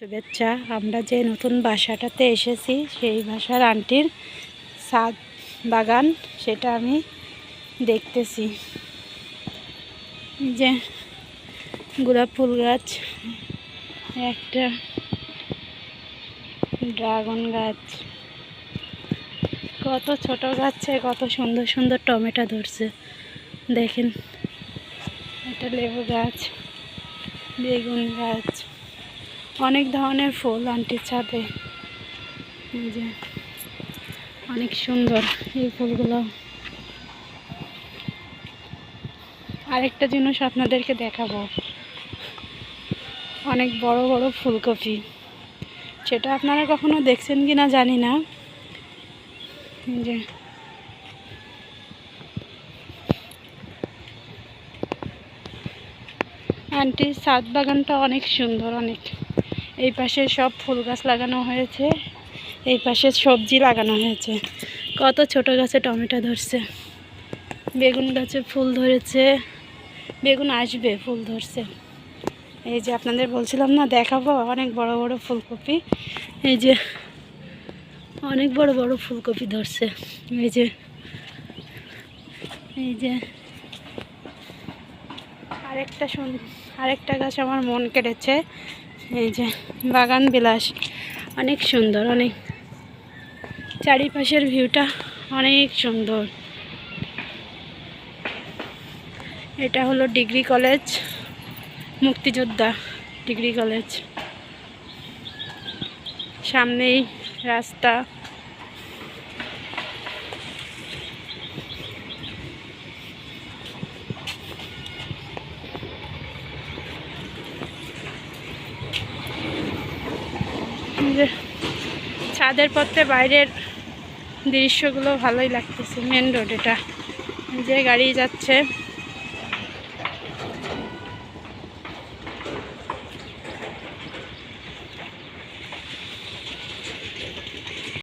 শুভেচ্ছা। আমরা যে নতুন বাসাটাতে এসেছি সেই বাসার আন্টির ছাদ বাগান, সেটা আমি দেখতেছি। যে গোলাপ ফুল গাছ, একটা ড্রাগন গাছ, কত ছোট গাছে কত সুন্দর সুন্দর টমেটো ধরছে দেখেন। একটা লেবু গাছ, বেগুন গাছ, অনেক ধরনের ফুল আন্টির ছাদে। এই যে অনেক সুন্দর এই ফুলগুলো। আরেকটা জিনিস আপনাদেরকে দেখাবো, অনেক বড় বড় ফুলকপি, সেটা আপনারা কখনো দেখছেন কি না জানি না। যে আন্টির ছাদ বাগানটা অনেক সুন্দর, অনেক। এই পাশে সব ফুল গাছ লাগানো হয়েছে, এই পাশে সবজি লাগানো হয়েছে। কত ছোট গাছে টমেটো ধরছে, বেগুন গাছে ফুল ধরেছে, বেগুন আসবে, ফুল ধরছে। এই যে আপনাদের বলছিলাম না দেখাবো, অনেক বড় বড় ফুলকপি। এই যে অনেক বড় বড় ফুলকপি ধরছে। এই যে আরেকটা গাছ আমার মন কেড়েছে। এই যে বাগান বিলাস, অনেক সুন্দর, অনেক চারিপাশের ভিউটা অনেক সুন্দর। এটা হলো ডিগ্রি কলেজ, মুক্তিযোদ্ধা ডিগ্রি কলেজ। সামনেই রাস্তা। ছাদের পথে বাইরের দৃশ্যগুলো ভালোই লাগতেছে। মেন রোড, এটা যে গাড়ি যাচ্ছে।